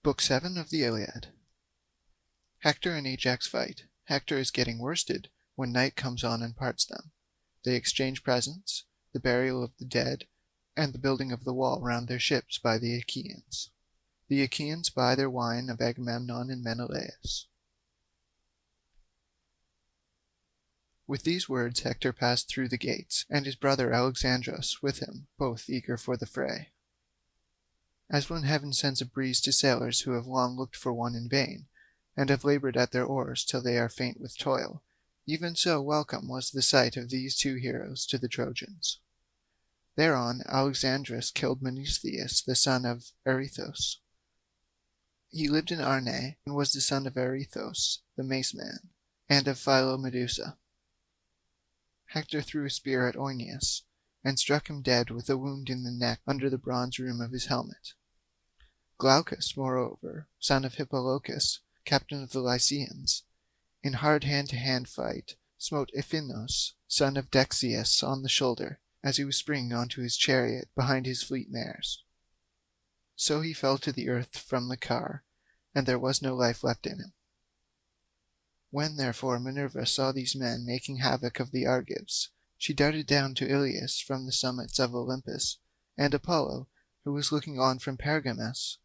Book 7 of the Iliad. Hector and Ajax fight. Hector is getting worsted when night comes on and parts them. They exchange presents, the burial of the dead, and the building of the wall round their ships by the Achaeans. The Achaeans buy their wine of Agamemnon and Menelaus. With these words Hector passed through the gates, and his brother Alexandrus with him, both eager for the fray. As when heaven sends a breeze to sailors who have long looked for one in vain, and have laboured at their oars till they are faint with toil, even so welcome was the sight of these two heroes to the Trojans. Thereon Alexandrus killed Menestheus the son of Areithous. He lived in Arne, and was the son of Areithous the mace man, and of Philomedusa. Hector threw a spear at Oeneus, and struck him dead with a wound in the neck under the bronze rim of his helmet. Glaucus, moreover, son of Hippolochus, captain of the Lycians, in hard hand-to-hand fight, smote Iphinos, son of Dexius, on the shoulder, as he was springing onto his chariot behind his fleet mares. So he fell to the earth from the car, and there was no life left in him. When therefore Minerva saw these men making havoc of the Argives, she darted down to Ilius from the summits of Olympus, and Apollo, who was looking on from Pergamus,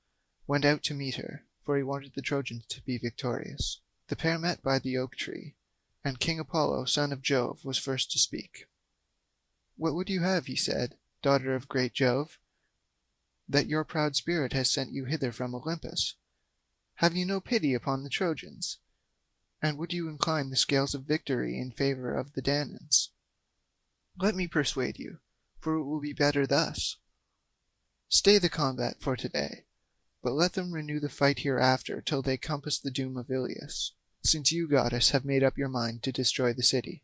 went out to meet her, for he wanted the Trojans to be victorious. The pair met by the oak tree, and King Apollo, son of Jove, was first to speak. "What would you have," he said, "daughter of great Jove, that your proud spirit has sent you hither from Olympus? Have you no pity upon the Trojans? And would you incline the scales of victory in favour of the Danaans? Let me persuade you, for it will be better thus. Stay the combat for today, but let them renew the fight hereafter till they compass the doom of Ilius, since you, goddess, have made up your mind to destroy the city."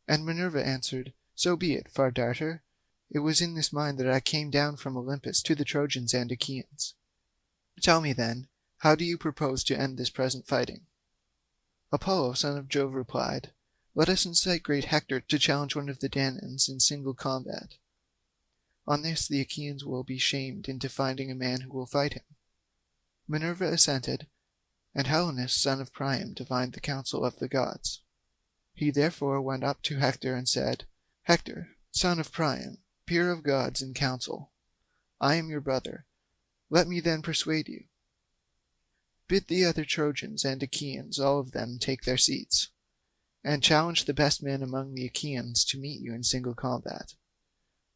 And Minerva answered, "So be it, Far Darter. It was in this mind that I came down from Olympus to the Trojans and Achaeans. Tell me then, how do you propose to end this present fighting?" Apollo, son of Jove, replied, "Let us incite great Hector to challenge one of the Danaans in single combat. On this the Achaeans will be shamed into finding a man who will fight him." Minerva assented, and Helenus, son of Priam, divined the counsel of the gods. He therefore went up to Hector and said, "Hector, son of Priam, peer of gods in council, I am your brother. Let me then persuade you. Bid the other Trojans and Achaeans, all of them, take their seats, and challenge the best man among the Achaeans to meet you in single combat.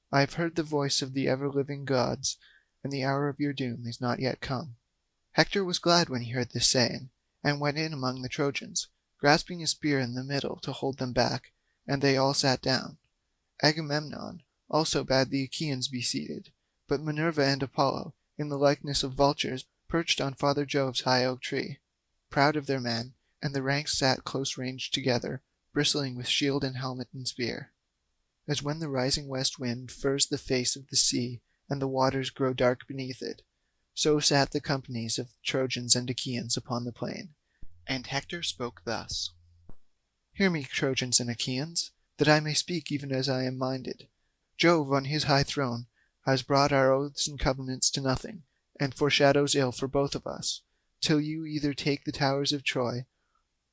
I have heard the voice of the ever-living gods, and the hour of your doom is not yet come." Hector was glad when he heard this saying, and went in among the Trojans, grasping a spear in the middle to hold them back, and they all sat down. Agamemnon also bade the Achaeans be seated, but Minerva and Apollo, in the likeness of vultures, perched on Father Jove's high oak tree, proud of their men, and the ranks sat close ranged together, bristling with shield and helmet and spear. As when the rising west wind furs the face of the sea, and the waters grow dark beneath it, so sat the companies of Trojans and Achaeans upon the plain. And Hector spoke thus: "Hear me, Trojans and Achaeans, that I may speak even as I am minded. Jove on his high throne has brought our oaths and covenants to nothing, and foreshadows ill for both of us, till you either take the towers of Troy,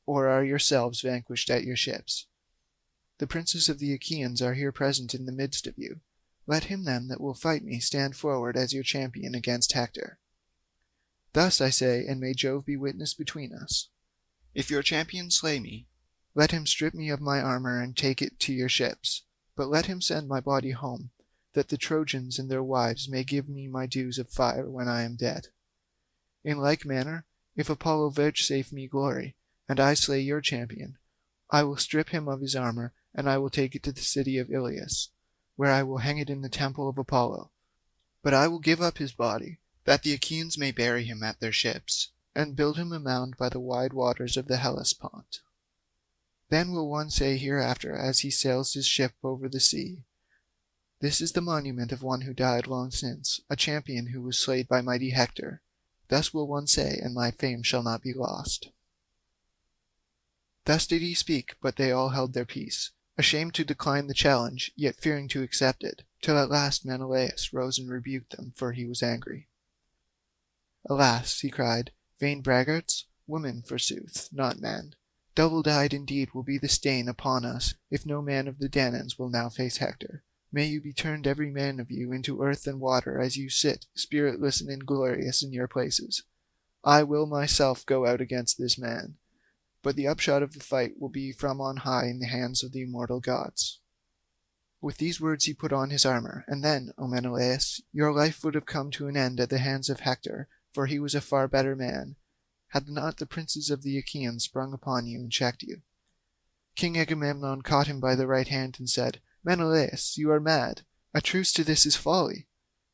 or are yourselves vanquished at your ships. The princes of the Achaeans are here present in the midst of you. Let him then that will fight me stand forward as your champion against Hector. Thus I say, and may Jove be witness between us. If your champion slay me, let him strip me of my armour and take it to your ships, but let him send my body home, that the Trojans and their wives may give me my dues of fire when I am dead. In like manner, if Apollo vouchsafe me glory, and I slay your champion, I will strip him of his armour, and I will take it to the city of Ilius, where I will hang it in the temple of Apollo. But I will give up his body, that the Achaeans may bury him at their ships, and build him a mound by the wide waters of the Hellespont. Then will one say hereafter, as he sails his ship over the sea, 'This is the monument of one who died long since, a champion who was slain by mighty Hector.' Thus will one say, and my fame shall not be lost." Thus did he speak, but they all held their peace, ashamed to decline the challenge, yet fearing to accept it, till at last Menelaus rose and rebuked them, for he was angry. "Alas," he cried, "vain braggarts! Women, forsooth, not men! Double-dyed indeed will be the stain upon us if no man of the Danaans will now face Hector. May you be turned every man of you into earth and water as you sit, spiritless and inglorious, in your places. I will myself go out against this man, but the upshot of the fight will be from on high in the hands of the immortal gods." With these words he put on his armour, and then, O Menelaus, your life would have come to an end at the hands of Hector, for he was a far better man, had not the princes of the Achaeans sprung upon you and checked you. King Agamemnon caught him by the right hand and said, "Menelaus, you are mad. A truce to this is folly.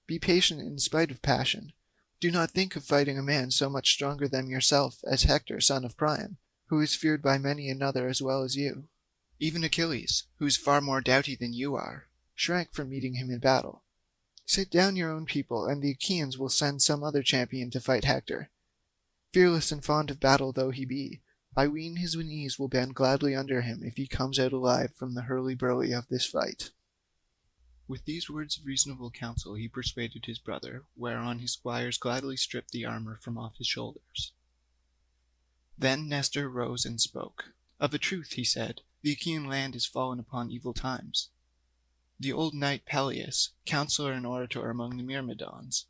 Be patient in spite of passion. Do not think of fighting a man so much stronger than yourself as Hector son of Priam, who is feared by many another as well as you. Even Achilles, who is far more doughty than you are, shrank from meeting him in battle. Sit down your own people, and the Achaeans will send some other champion to fight Hector. Fearless and fond of battle though he be, I ween his knees will bend gladly under him if he comes out alive from the hurly-burly of this fight." With these words of reasonable counsel he persuaded his brother, whereon his squires gladly stripped the armour from off his shoulders. Then Nestor rose and spoke. "Of a truth," he said, "the Achaean land is fallen upon evil times. The old knight Peleus, counsellor and orator among the Myrmidons,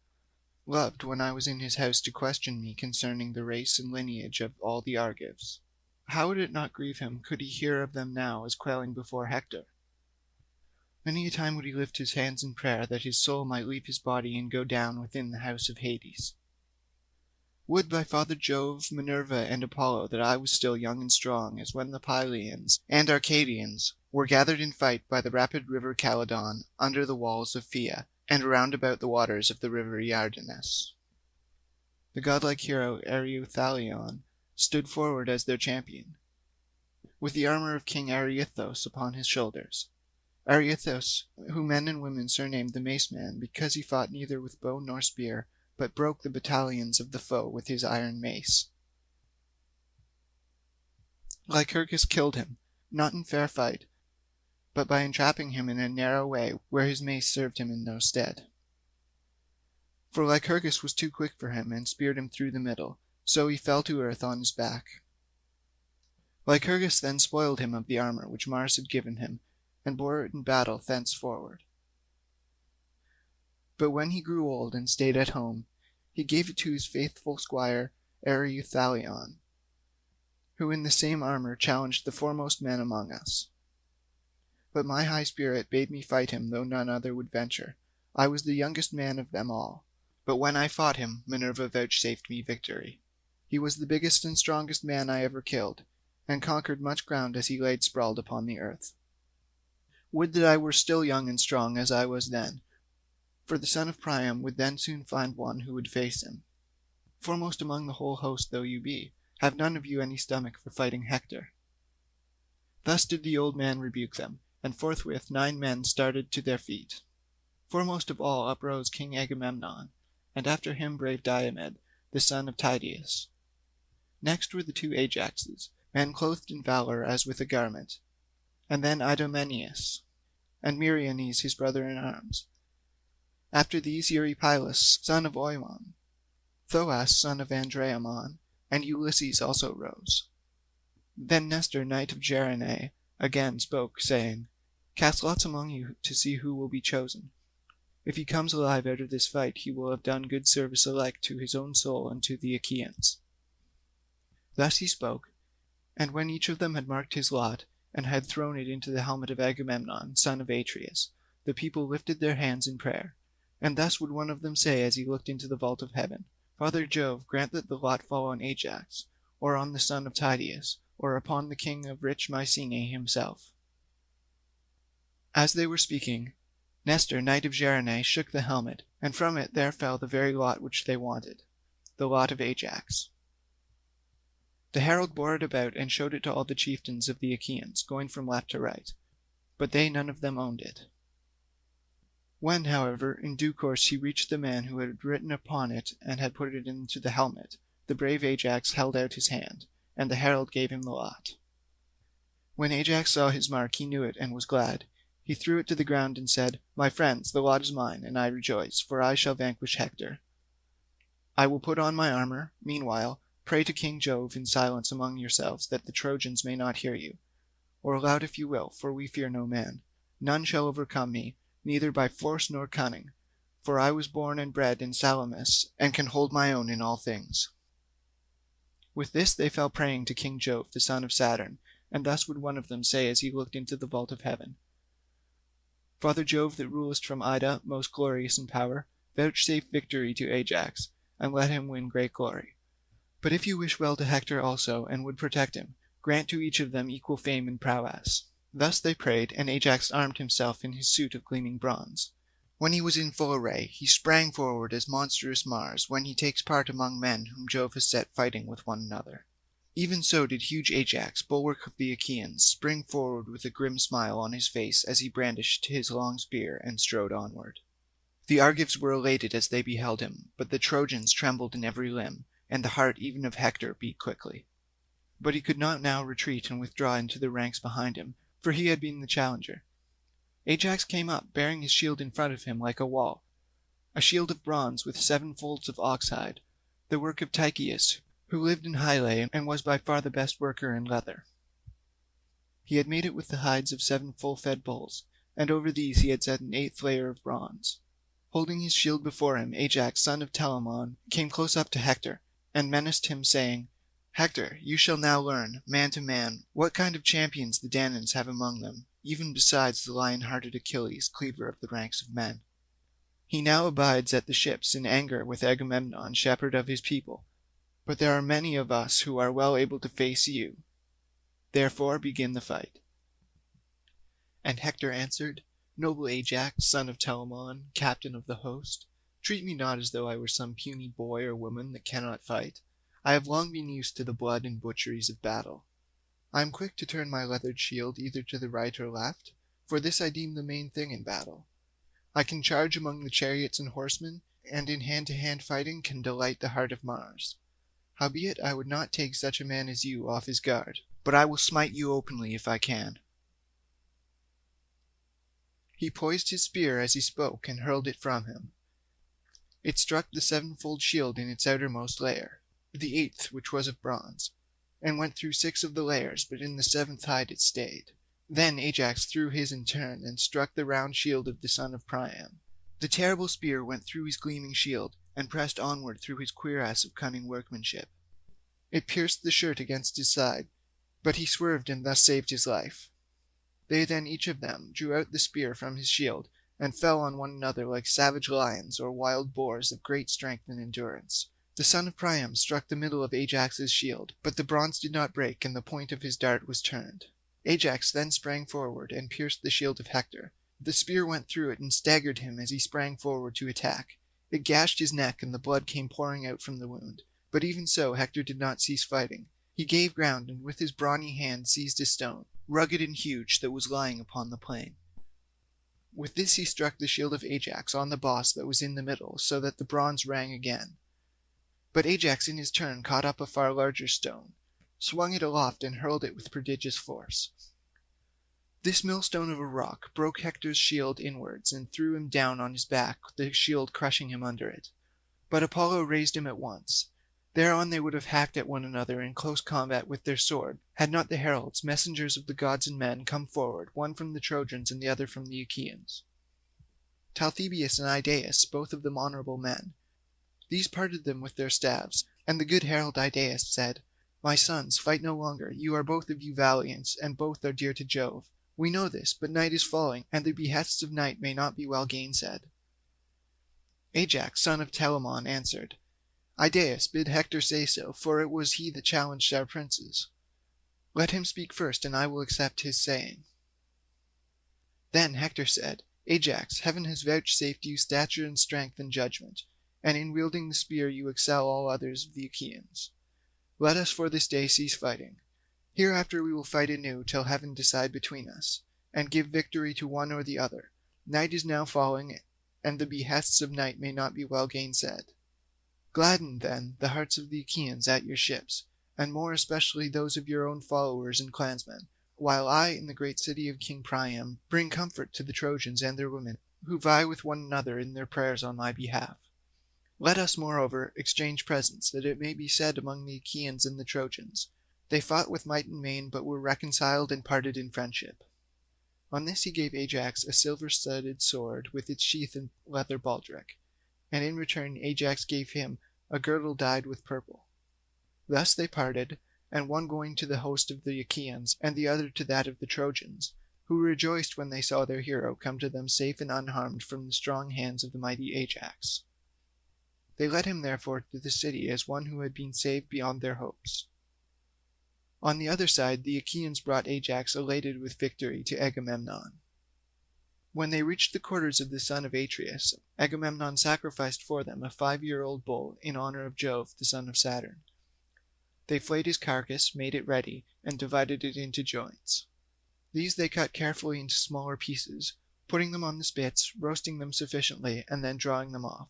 loved when I was in his house to question me concerning the race and lineage of all the Argives. How would it not grieve him could he hear of them now as quailing before Hector? Many a time would he lift his hands in prayer that his soul might leave his body and go down within the house of Hades. Would by Father Jove, Minerva, and Apollo that I was still young and strong as when the Pylians and Arcadians were gathered in fight by the rapid river Caledon under the walls of Phea, and round about the waters of the river Iardanus. The godlike hero Ereuthalion stood forward as their champion, with the armour of King Areithous upon his shoulders. Areithous, whom men and women surnamed the Mace Man, because he fought neither with bow nor spear, but broke the battalions of the foe with his iron mace. Lycurgus killed him, not in fair fight, but by entrapping him in a narrow way where his mace served him in no stead. For Lycurgus was too quick for him, and speared him through the middle, so he fell to earth on his back. Lycurgus then spoiled him of the armour which Mars had given him, and bore it in battle thenceforward. But when he grew old and stayed at home, he gave it to his faithful squire Ereuthalion, who in the same armour challenged the foremost men among us. But my high spirit bade me fight him, though none other would venture. I was the youngest man of them all, but when I fought him, Minerva vouchsafed me victory. He was the biggest and strongest man I ever killed, and conquered much ground as he lay sprawled upon the earth. Would that I were still young and strong as I was then, for the son of Priam would then soon find one who would face him. Foremost among the whole host though you be, have none of you any stomach for fighting Hector?" Thus did the old man rebuke them, and forthwith 9 men started to their feet. Foremost of all uprose King Agamemnon, and after him brave Diomed, the son of Tydeus. Next were the 2 Ajaxes, men clothed in valour as with a garment, and then Idomeneus, and Meriones his brother in arms. After these Eurypylus, son of Oimon, Thoas, son of Andraemon, and Ulysses also rose. Then Nestor, knight of Gerene, again spoke, saying, "Cast lots among you to see who will be chosen. If he comes alive out of this fight, he will have done good service alike to his own soul and to the Achaeans." Thus he spoke, and when each of them had marked his lot, and had thrown it into the helmet of Agamemnon, son of Atreus, the people lifted their hands in prayer. And thus would one of them say as he looked into the vault of heaven, "Father Jove, grant that the lot fall on Ajax, or on the son of Tydeus, or upon the king of rich Mycenae himself." As they were speaking, Nestor, knight of Gerene, shook the helmet, and from it there fell the very lot which they wanted, the lot of Ajax. The herald bore it about and showed it to all the chieftains of the Achaeans, going from left to right, but they none of them owned it. When, however, in due course he reached the man who had written upon it and had put it into the helmet, the brave Ajax held out his hand, and the herald gave him the lot. When Ajax saw his mark he knew it and was glad. He threw it to the ground and said, "My friends, the lot is mine, and I rejoice, for I shall vanquish Hector. I will put on my armor. Meanwhile, pray to King Jove in silence among yourselves, that the Trojans may not hear you. Or aloud if you will, for we fear no man. None shall overcome me, neither by force nor cunning, for I was born and bred in Salamis, and can hold my own in all things." With this they fell praying to King Jove, the son of Saturn, and thus would one of them say as he looked into the vault of heaven: "Father Jove, that rulest from Ida, most glorious in power, vouchsafe victory to Ajax, and let him win great glory. But if you wish well to Hector also, and would protect him, grant to each of them equal fame and prowess." Thus they prayed, and Ajax armed himself in his suit of gleaming bronze. When he was in full array, he sprang forward as monstrous Mars when he takes part among men whom Jove has set fighting with one another. Even so did huge Ajax, bulwark of the Achaeans, spring forward with a grim smile on his face as he brandished his long spear and strode onward. The Argives were elated as they beheld him, but the Trojans trembled in every limb, and the heart even of Hector beat quickly. But he could not now retreat and withdraw into the ranks behind him, for he had been the challenger. Ajax came up, bearing his shield in front of him like a wall, a shield of bronze with 7 folds of oxhide, the work of Tychius, who lived in Hylè and was by far the best worker in leather. He had made it with the hides of 7 full-fed bulls, and over these he had set an 8th layer of bronze. Holding his shield before him, Ajax, son of Telamon, came close up to Hector, and menaced him, saying, "Hector, you shall now learn, man to man, what kind of champions the Danaans have among them, even besides the lion-hearted Achilles, cleaver of the ranks of men. He now abides at the ships in anger with Agamemnon, shepherd of his people, but there are many of us who are well able to face you. Therefore begin the fight." And Hector answered, "Noble Ajax, son of Telamon, captain of the host, treat me not as though I were some puny boy or woman that cannot fight. I have long been used to the blood and butcheries of battle. I am quick to turn my leathered shield either to the right or left, for this I deem the main thing in battle. I can charge among the chariots and horsemen, and in hand-to-hand fighting can delight the heart of Mars. Howbeit I would not take such a man as you off his guard, but I will smite you openly if I can." He poised his spear as he spoke and hurled it from him. It struck the 7-fold shield in its outermost layer, the 8th which was of bronze, and went through 6 of the layers, but in the 7th hide it stayed. Then Ajax threw his in turn, and struck the round shield of the son of Priam. The terrible spear went through his gleaming shield, and pressed onward through his cuirass of cunning workmanship. It pierced the shirt against his side, but he swerved and thus saved his life. They then each of them drew out the spear from his shield, and fell on one another like savage lions or wild boars of great strength and endurance. The son of Priam struck the middle of Ajax's shield, but the bronze did not break, and the point of his dart was turned. Ajax then sprang forward and pierced the shield of Hector. The spear went through it and staggered him as he sprang forward to attack. It gashed his neck, and the blood came pouring out from the wound. But even so Hector did not cease fighting. He gave ground, and with his brawny hand seized a stone, rugged and huge, that was lying upon the plain. With this he struck the shield of Ajax on the boss that was in the middle, so that the bronze rang again. But Ajax in his turn caught up a far larger stone, swung it aloft, and hurled it with prodigious force. This millstone of a rock broke Hector's shield inwards and threw him down on his back, the shield crushing him under it. But Apollo raised him at once. Thereon they would have hacked at one another in close combat with their sword, had not the heralds, messengers of the gods and men, come forward, one from the Trojans and the other from the Achaeans. Talthybius and Idaeus, both of them honourable men. These parted them with their staves, and the good herald Idaeus said, "My sons, fight no longer. You are both of you valiant, and both are dear to Jove. We know this, but night is falling, and the behests of night may not be well gainsaid." Ajax, son of Telamon, answered, "Idaeus, bid Hector say so, for it was he that challenged our princes. Let him speak first, and I will accept his saying." Then Hector said, "Ajax, heaven has vouchsafed you stature and strength and judgment, and in wielding the spear you excel all others of the Achaeans. Let us for this day cease fighting. Hereafter we will fight anew till heaven decide between us, and give victory to one or the other. Night is now falling, and the behests of night may not be well gainsaid. Gladden, then, the hearts of the Achaeans at your ships, and more especially those of your own followers and clansmen, while I, in the great city of King Priam, bring comfort to the Trojans and their women, who vie with one another in their prayers on my behalf. Let us, moreover, exchange presents, that it may be said among the Achaeans and the Trojans, they fought with might and main, but were reconciled and parted in friendship." On this he gave Ajax a silver-studded sword with its sheath and leather baldric, and in return Ajax gave him a girdle dyed with purple. Thus they parted, and one going to the host of the Achaeans, and the other to that of the Trojans, who rejoiced when they saw their hero come to them safe and unharmed from the strong hands of the mighty Ajax. They led him therefore to the city as one who had been saved beyond their hopes. On the other side the Achaeans brought Ajax elated with victory to Agamemnon. When they reached the quarters of the son of Atreus, Agamemnon sacrificed for them a 5-year-old bull in honor of Jove, the son of Saturn. They flayed his carcass, made it ready, and divided it into joints. These they cut carefully into smaller pieces, putting them on the spits, roasting them sufficiently, and then drawing them off.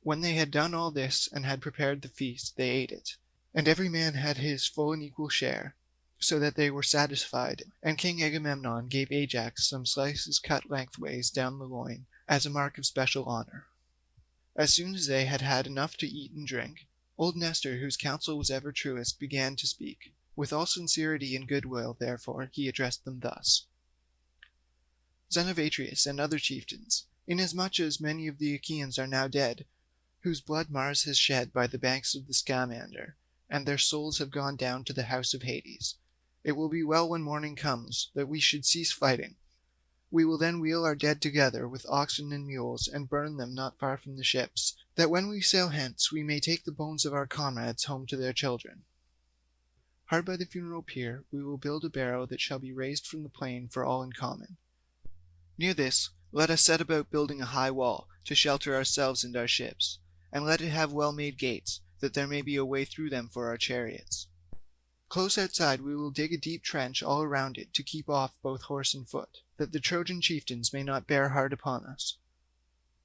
When they had done all this and had prepared the feast, they ate it, and every man had his full and equal share, so that they were satisfied, and King Agamemnon gave Ajax some slices cut lengthways down the loin, as a mark of special honor. As soon as they had had enough to eat and drink, old Nestor, whose counsel was ever truest, began to speak. With all sincerity and goodwill, therefore, he addressed them thus: "Son of Atreus and other chieftains, inasmuch as many of the Achaeans are now dead, whose blood Mars has shed by the banks of the Scamander, and their souls have gone down to the house of Hades, it will be well when morning comes that we should cease fighting. We will then wheel our dead together with oxen and mules, and burn them not far from the ships, that when we sail hence we may take the bones of our comrades home to their children. Hard by the funeral pyre we will build a barrow that shall be raised from the plain for all in common. Near this let us set about building a high wall to shelter ourselves and our ships, and let it have well-made gates, that there may be a way through them for our chariots. Close outside we will dig a deep trench all around it to keep off both horse and foot, that the Trojan chieftains may not bear hard upon us."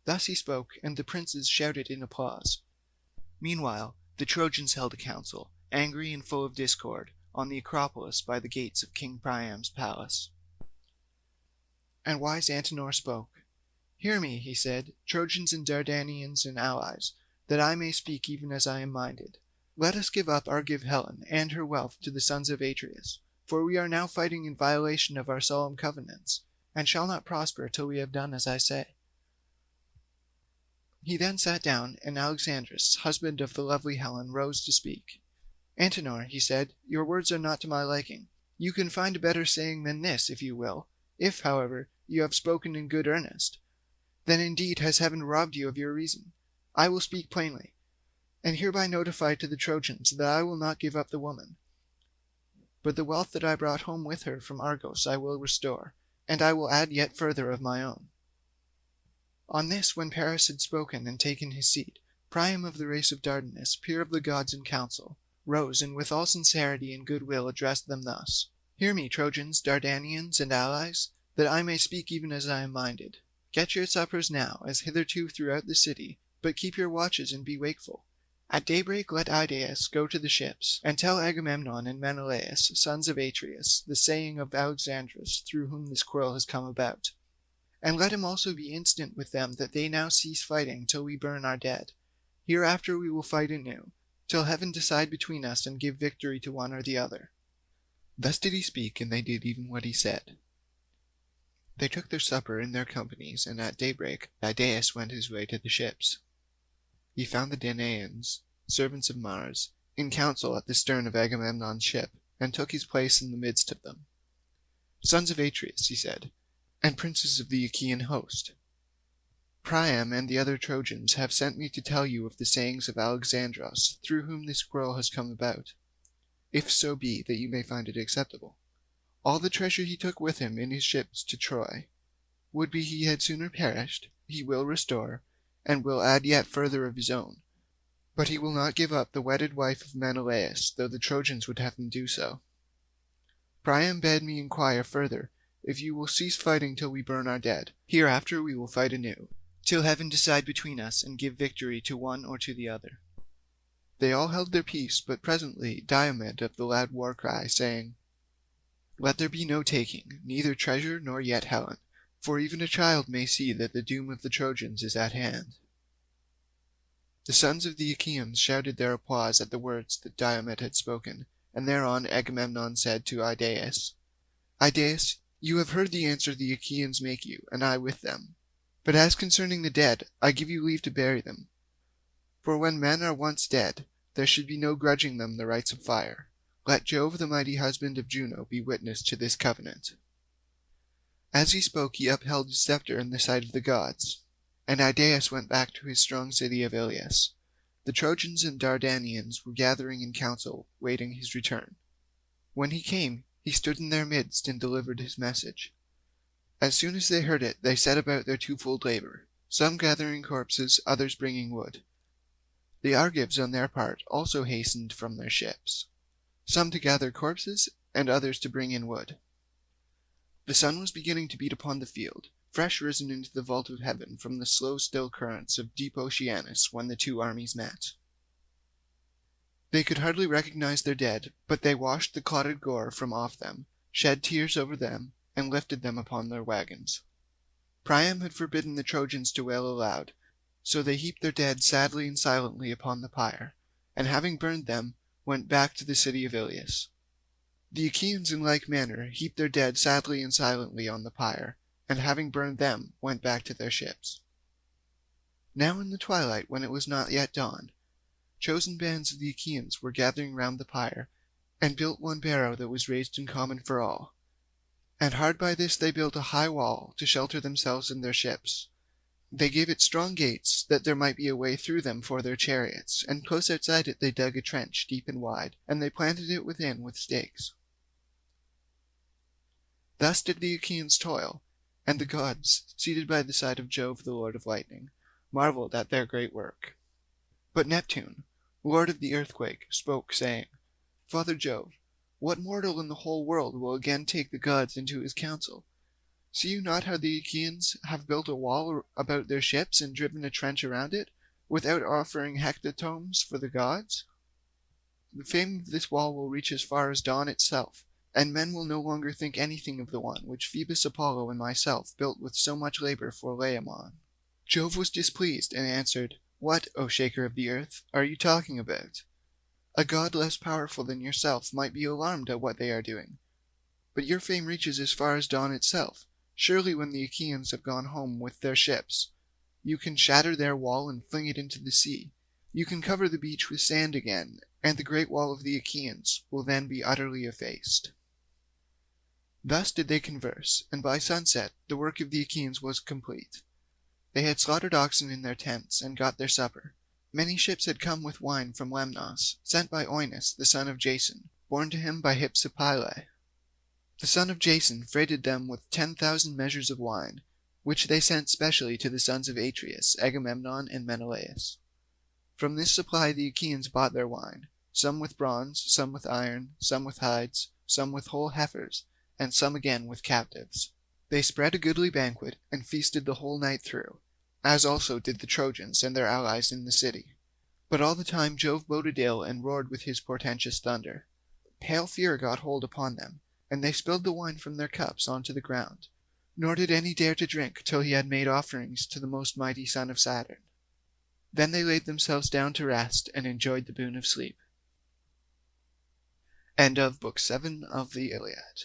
Thus he spoke, and the princes shouted in applause. Meanwhile the Trojans held a council, angry and full of discord, on the Acropolis by the gates of King Priam's palace. And wise Antenor spoke. "Hear me," he said, "Trojans and Dardanians and allies, that I may speak even as I am minded. Let us give up Argive Helen and her wealth to the sons of Atreus, for we are now fighting in violation of our solemn covenants, and shall not prosper till we have done as I say." He then sat down, and Alexandrus, husband of the lovely Helen, rose to speak. "Antenor," he said, "your words are not to my liking. You can find a better saying than this, if you will. If, however, you have spoken in good earnest, then indeed has heaven robbed you of your reason. I will speak plainly, and hereby notify to the Trojans that I will not give up the woman, but the wealth that I brought home with her from Argos I will restore, and I will add yet further of my own." On this, when Paris had spoken and taken his seat, Priam of the race of Dardanus, peer of the gods in council, rose, and with all sincerity and goodwill addressed them thus: "Hear me, Trojans, Dardanians, and allies, that I may speak even as I am minded. Get your suppers now, as hitherto throughout the city, but keep your watches and be wakeful. At daybreak let Idaeus go to the ships, and tell Agamemnon and Menelaus, sons of Atreus, the saying of Alexandrus, through whom this quarrel has come about. And let him also be instant with them that they now cease fighting till we burn our dead. Hereafter we will fight anew, till heaven decide between us and give victory to one or the other." Thus did he speak, and they did even what he said. They took their supper in their companies, and at daybreak Idaeus went his way to the ships. He found the Danaans, servants of Mars, in council at the stern of Agamemnon's ship, and took his place in the midst of them. "Sons of Atreus," he said, "and princes of the Achaean host, Priam and the other Trojans have sent me to tell you of the sayings of Alexandros, through whom this quarrel has come about, if so be that you may find it acceptable. All the treasure he took with him in his ships to Troy, would be he had sooner perished, he will restore, and will add yet further of his own, but he will not give up the wedded wife of Menelaus, though the Trojans would have him do so. Priam bade me inquire further if you will cease fighting till we burn our dead. Hereafter we will fight anew, till heaven decide between us and give victory to one or to the other." They all held their peace, but presently Diomed of the loud war cry, saying, "Let there be no taking, neither treasure nor yet Helen, for even a child may see that the doom of the Trojans is at hand." The sons of the Achaeans shouted their applause at the words that Diomed had spoken, and thereon Agamemnon said to Idaeus, "Idaeus, you have heard the answer the Achaeans make you, and I with them. But as concerning the dead, I give you leave to bury them. For when men are once dead, there should be no grudging them the rites of fire. Let Jove, the mighty husband of Juno, be witness to this covenant." As he spoke, he upheld his scepter in the sight of the gods, and Idaeus went back to his strong city of Iliad. The Trojans and Dardanians were gathering in council, waiting his return. When he came, he stood in their midst and delivered his message. As soon as they heard it, they set about their twofold labour, some gathering corpses, others bringing wood. The Argives, on their part, also hastened from their ships, some to gather corpses, and others to bring in wood. The sun was beginning to beat upon the field, fresh risen into the vault of heaven from the slow still currents of deep Oceanus, when the two armies met. They could hardly recognize their dead, but they washed the clotted gore from off them, shed tears over them, and lifted them upon their wagons. Priam had forbidden the Trojans to wail aloud, so they heaped their dead sadly and silently upon the pyre, and having burned them, went back to the city of Iliad. The Achaeans in like manner heaped their dead sadly and silently on the pyre, and having burned them, went back to their ships. Now in the twilight, when it was not yet dawn, chosen bands of the Achaeans were gathering round the pyre, and built one barrow that was raised in common for all. And hard by this they built a high wall to shelter themselves and their ships. They gave it strong gates, that there might be a way through them for their chariots, and close outside it they dug a trench deep and wide, and they planted it within with stakes. Thus did the Achaeans toil, and the gods, seated by the side of Jove the lord of lightning, marvelled at their great work. But Neptune, lord of the earthquake, spoke, saying, "Father Jove, what mortal in the whole world will again take the gods into his counsel? See you not how the Achaeans have built a wall about their ships and driven a trench around it, without offering hecatombs for the gods? The fame of this wall will reach as far as dawn itself, and men will no longer think anything of the one which Phoebus Apollo and myself built with so much labour for Laomon." Jove was displeased, and answered, "What, O shaker of the earth, are you talking about? A god less powerful than yourself might be alarmed at what they are doing. But your fame reaches as far as dawn itself. Surely when the Achaeans have gone home with their ships, you can shatter their wall and fling it into the sea. You can cover the beach with sand again, and the great wall of the Achaeans will then be utterly effaced." Thus did they converse, and by sunset the work of the Achaeans was complete. They had slaughtered oxen in their tents, and got their supper. Many ships had come with wine from Lemnos, sent by Oeneus the son of Jason, born to him by Hypsipyle. The son of Jason freighted them with 10,000 measures of wine, which they sent specially to the sons of Atreus, Agamemnon, and Menelaus. From this supply the Achaeans bought their wine, some with bronze, some with iron, some with hides, some with whole heifers, and some again with captives. They spread a goodly banquet, and feasted the whole night through, as also did the Trojans and their allies in the city. But all the time Jove boded ill and roared with his portentous thunder. Pale fear got hold upon them, and they spilled the wine from their cups onto the ground, nor did any dare to drink till he had made offerings to the most mighty son of Saturn. Then they laid themselves down to rest, and enjoyed the boon of sleep. End of Book 7 of the Iliad.